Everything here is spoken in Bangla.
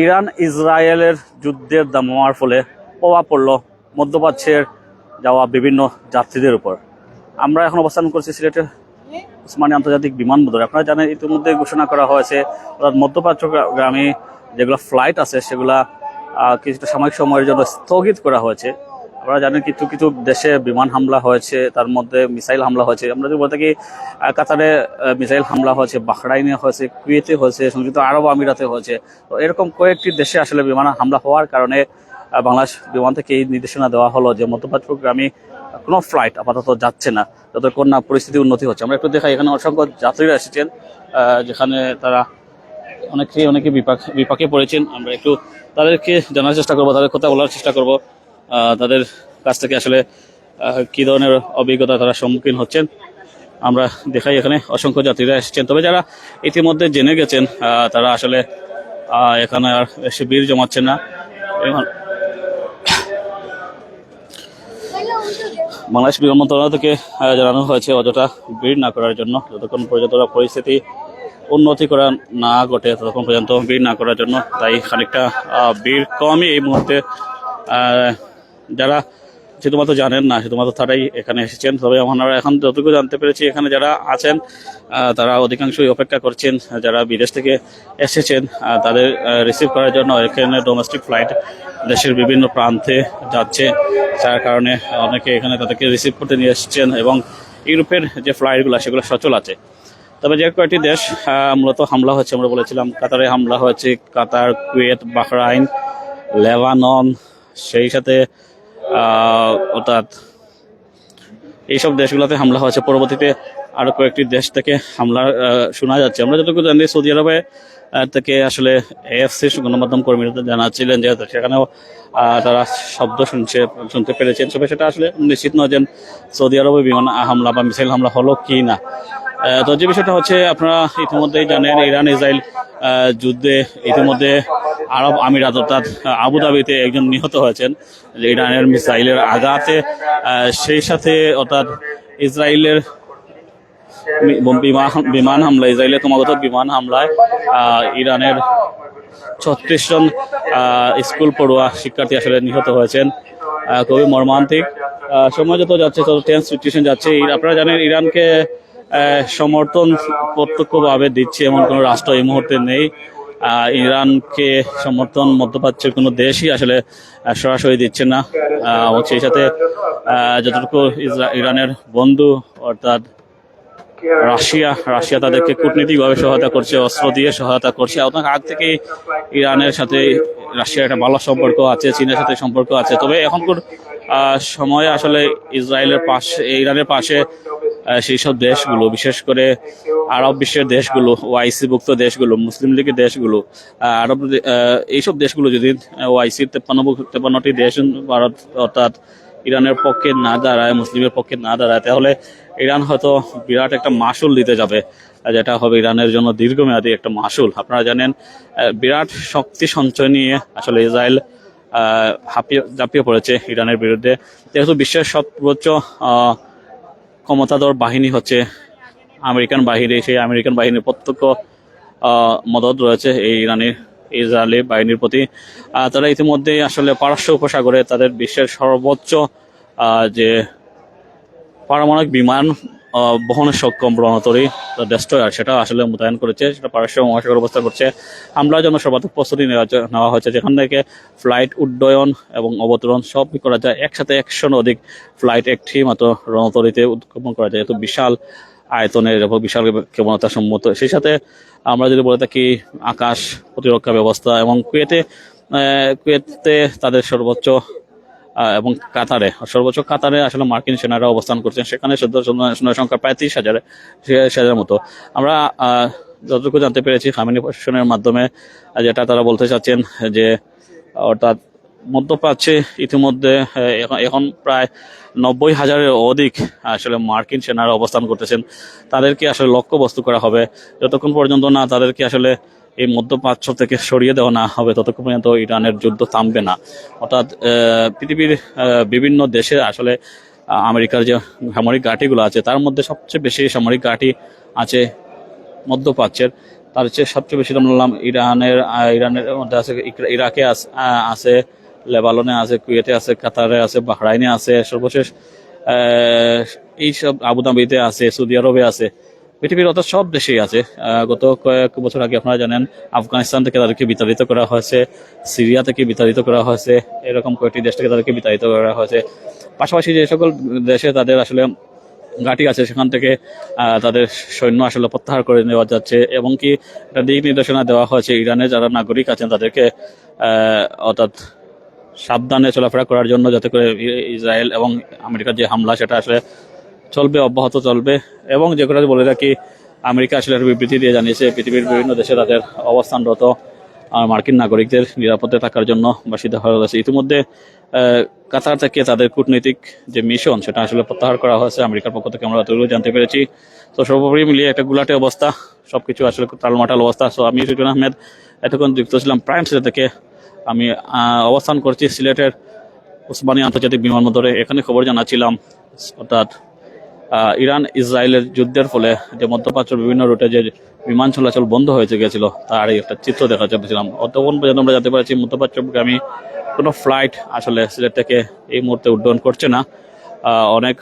ইরান ইসরায়েলের যুদ্ধের দামার ফলে প্রভাব পড়ল মধ্যপ্রাচ্যের যাওয়া বিভিন্ন যাত্রীদের উপর। আমরা এখন অবস্থান করছি সিলেটের ওসমানী আন্তর্জাতিক বিমানবন্দরে। আপনারা জানেন ইতিমধ্যে ঘোষণা করা হয়েছে অর্থাৎ মধ্যপ্রাচ্যগামী যেগুলো ফ্লাইট আছে সেগুলা কিছুটা সাময়িক সময়ের জন্য স্থগিত করা হয়েছে। আপনারা জানেন কিছু কিছু দেশে বিমান হামলা হয়েছে, তার মধ্যে মিসাইল হামলা হয়েছে। আমরা যদি বলতে কি কাতারে মিসাইল হামলা হয়েছে, বাহরাইনে হয়েছে, কুয়েতে হয়েছে, সংযুক্ত আরব আমিরাতে হয়েছে। তো এরকম কয়েকটি দেশে আসলে বিমান হামলা হওয়ার কারণে বাংলাদেশ বিমান থেকে এই নির্দেশনা দেওয়া হলো যে মধ্যপ্রাচ্যগামী কোনো ফ্লাইট আপাতত যাচ্ছে না যতক্ষণ না পরিস্থিতি উন্নতি হচ্ছে। আমরা একটু দেখাই, এখানে অসংখ্য যাত্রীরা এসেছেন, যেখানে তারা অনেকে বিপাকে পড়েছেন। আমরা একটু তাদেরকে জানার চেষ্টা করবো, তাদের কথা বলার চেষ্টা করব, তাদের কাছ থেকে আসলে কি ধরনের অভিজ্ঞতা তারা সম্মুখীন হচ্ছেন। আমরা দেখাই এখানে অসংখ্য যাত্রীরা এসেছেন। তবে যারা ইতিমধ্যে জেনে গেছেন তারা আসলে এখানে আর বেশি ভিড় জমাচ্ছেন না। বাংলাদেশ বিমান মন্ত্রণালয় থেকে জানানো হয়েছে অযথা ভিড় না করার জন্য, যতক্ষণ পর্যন্ত পরিস্থিতি উন্নতি করা না ঘটে ততক্ষণ পর্যন্ত ভিড় না করার জন্য। তাই খানিকটা ভিড় কমই এই মুহূর্তে। যারা শুধুমাত্র জানেন না, শুধুমাত্র তারাই এখানে এসেছেন। তবে আমরা এখন যতটুকু জানতে পেরেছি এখানে যারা আছেন তারা অধিকাংশই অপেক্ষা করছেন। যারা বিদেশ থেকে এসেছেন তাদের রিসিভ করার জন্য এখানে ডোমেস্টিক ফ্লাইট দেশের বিভিন্ন প্রান্তে যাচ্ছে, যার কারণে অনেকে এখানে তাদেরকে রিসিভ করতে নিয়ে এসেছেন। এবং ইউরোপের যে ফ্লাইটগুলো সেগুলো সচল আছে। তবে যে কয়েকটি দেশ মূলত হামলা হয়েছে, আমরা বলেছিলাম কাতারে হামলা হয়েছে, কাতার, কুয়েত, বাহরাইন, লেবানন, সেই সাথে অর্থাৎ এইসব দেশগুলোতে হামলা হয়েছে। পরবর্তীতে আরো কয়েকটি দেশ থেকে হামলা শোনা যাচ্ছে। আমরা যতটুকু জানি সৌদি আরবে থেকে আসলে এএফসি গণমাধ্যম কর্মীরা জানাচ্ছিলেন যে সেখানেও তারা শব্দ শুনতে পেরেছেন। তবে সেটা আসলে নিশ্চিত নয় যে সৌদি আরবে বিমান হামলা বা মিসাইল হামলা হলো কি না। তো যে বিষয়টা হচ্ছে, আপনারা ইতিমধ্যেই জানেন ইরান ইসরায়েল যুদ্ধে ইতিমধ্যে আরব আমিরাত অর্থাৎ আবুধাবিতে একজন নিহত হয়েছেন ইরানের মিসাইলের আঘাতে। সেই সাথে অর্থাৎ ইসরায়েলের বিমান হামলা, ইসরায়েলের ক্রমাগত বিমান হামলায় ইরানের 36 জন স্কুল পড়ুয়া শিক্ষার্থী আসলে নিহত হয়েছেন। খুবই মর্মান্তিক। সময় যত যাচ্ছে তত টেন্স সিচুয়েশন যাচ্ছে। আপনারা জানেন ইরানকে সমর্থন প্রত্যক্ষভাবে দিচ্ছে এমন কোনো রাষ্ট্র এই মুহূর্তে নেই। ইরানকে সমর্থন মধ্যপ্রাচ্যের কোনো দেশই আসলে সরাসরি দিচ্ছে না। সেই সাথে যতটুকু ইরানের বন্ধু অর্থাৎ রাশিয়া তাদেরকে কূটনীতিকভাবে সহায়তা করছে, অস্ত্র দিয়ে সহায়তা করছে। অনেক আগ থেকে ইরানের সাথে রাশিয়ার একটা ভালো সম্পর্ক আছে, চীনের সাথে সম্পর্ক আছে। তবে এখনকার সময়ে আসলে ইরানের পাশে সেই সব দেশগুলো, বিশেষ করে আরব বিশ্বের দেশগুলো, ওআইসি ভুক্ত দেশগুলো, মুসলিম লীগের দেশগুলো, আরব এইসব দেশগুলো যদি ওআইসির 53টি দেশ ভারত অর্থাৎ ইরানের পক্ষে না দাঁড়ায়, মুসলিমের পক্ষে না দাঁড়ায়, তাহলে ইরান হয়তো বিরাট একটা মাসুল দিতে যাবে, যেটা হবে ইরানের জন্য দীর্ঘমেয়াদী একটা মাসুল। আপনারা জানেন বিরাট শক্তি সঞ্চয় নিয়ে আসলে ইসরায়েল ঝাঁপিয়ে পড়েছে ইরানের বিরুদ্ধে। যেহেতু বিশ্বের সর্বোচ্চ ক্ষমতাধর বাহিনী হচ্ছে আমেরিকান বাহিনী, সেই আমেরিকান বাহিনীর প্রত্যক্ষ মদত রয়েছে এই ইসরায়েলি বাহিনীর প্রতি। তারা ইতিমধ্যেই আসলে পারস্য উপসাগরে তাদের বিশ্বের সর্বোচ্চ যে পারমাণবিক বিমান বহনের সক্ষম রণতরী ডেস্ট্রয়ার সেটা আসলে মোতায়েন করেছে, সেটা পারস্য মহাসাগর অবস্থা করছে। হামলার জন্য সর্বাধিক প্রস্তুতি নেওয়া হয়েছে, যেখান থেকে ফ্লাইট উড্ডয়ন এবং অবতরণ সব করা যায়। একসাথে 100 অধিক ফ্লাইট একটি মাত্র রণতরীতে উৎক্ষেপণ করা যায়। এত বিশাল আয়তনের এবং বিশাল ক্ষমতা সম্মত। সেই সাথে আমরা যদি বলে থাকি আকাশ প্রতিরক্ষা ব্যবস্থা, এবং কুয়েতে তাদের সর্বোচ্চ এবং কাতারে আসলে মার্কিন সেনারা অবস্থান করছেন। সেখানে সৈন্যের সংখ্যা প্রায় 30,000 মতো। আমরা যতটুকু জানতে পেরেছি খামেনি প্রশাসনের মাধ্যমে, যেটা তারা বলতে চাচ্ছেন যে অর্থাৎ মধ্যপ্রাচ্যে ইতিমধ্যে এখন প্রায় 90,000-এর অধিক আসলে মার্কিন সেনারা অবস্থান করতেছেন। তাদেরকে আসলে লক্ষ্যবস্তু করা হবে। যতক্ষণ পর্যন্ত না তাদেরকে আসলে এই মধ্যপ্রাচ্য থেকে সরিয়ে দেওয়া না হবে ততক্ষণ পর্যন্ত ইরানের যুদ্ধ থামবে না। অর্থাৎ পৃথিবীর বিভিন্ন দেশে আসলে আমেরিকার যে সামরিক ঘাঁটিগুলো আছে তার মধ্যে সবচেয়ে বেশি সামরিক ঘাঁটি আছে মধ্যপ্রাচ্যের। তার চেয়ে সবচেয়ে বেশি দাম বললাম ইরানের মধ্যে আছে, ইরাকে আছে, লেবাননে আছে, কুয়েতে আছে, কাতারে আছে, বাহরাইনে আছে, সর্বশেষ এইসব আবুধাবিতে আছে, সৌদি আরবে আছে, পৃথিবীর অত সব দেশেই আছে। গত কয়েক বছর আগে আপনারা জানেন আফগানিস্তান থেকে তাদেরকে বিতাড়িত করা হয়েছে, সিরিয়া থেকে বিতাড়িত করা হয়েছে, এরকম কয়েকটি দেশ থেকে তাদেরকে বিতাড়িত করা হয়েছে। পাশাপাশি যে সকল দেশে তাদের আসলে ঘাঁটি আছে সেখান থেকে তাদের সৈন্য আসলে প্রত্যাহার করে নেওয়া যাচ্ছে, এবং কি একটা দিক নির্দেশনা দেওয়া হয়েছে ইরানের যারা নাগরিক আছেন তাদেরকে অর্থাৎ সাবধানে চলাফেরা করার জন্য, যাতে করে ইসরায়েল এবং আমেরিকার যে হামলা সেটা আসলে চলবে, অব্যাহত চলবে। এবং যে কথা বলে রাখি, আমেরিকা আসলে বিবৃতি দিয়ে জানিয়েছে পৃথিবীর বিভিন্ন দেশে তাদের অবস্থানরত মার্কিন নাগরিকদের নিরাপদে থাকার জন্য বাসিত হয়ে গেছে। ইতিমধ্যে কাতার থেকে তাদের কূটনৈতিক যে মিশন সেটা আসলে প্রত্যাহার করা হয়েছে আমেরিকার পক্ষ থেকে, আমরা এতগুলো জানতে পেরেছি। তো সর্বোপরি মিলিয়ে একটা গুলাটে অবস্থা, সবকিছু আসলে টালমাটাল অবস্থা। সো আমি রিটন আহমেদ এতক্ষণ যুক্ত ছিলাম প্রাইম সিলেট থেকে। আমি অবস্থান করছি সিলেটের ওসমানী আন্তর্জাতিক বিমানবন্দরে। এখানে খবর জানাচ্ছিলাম অর্থাৎ ইরান ইসরায়েলের যুদ্ধের ফলে যে মধ্যপ্রাচ্যের বিভিন্ন রুটে যে বিমান চলাচল বন্ধ হয়ে গেছিল তার একটা চিত্র দেখা যাচ্ছিলাম। অতক্ষণ পর্যন্ত আমরা জানতে পারছি মধ্যপ্রাচ্যগামী কোনো ফ্লাইট আসলে সিলেট থেকে এই মুহূর্তে উড্ডয়ন করছে না। অনেক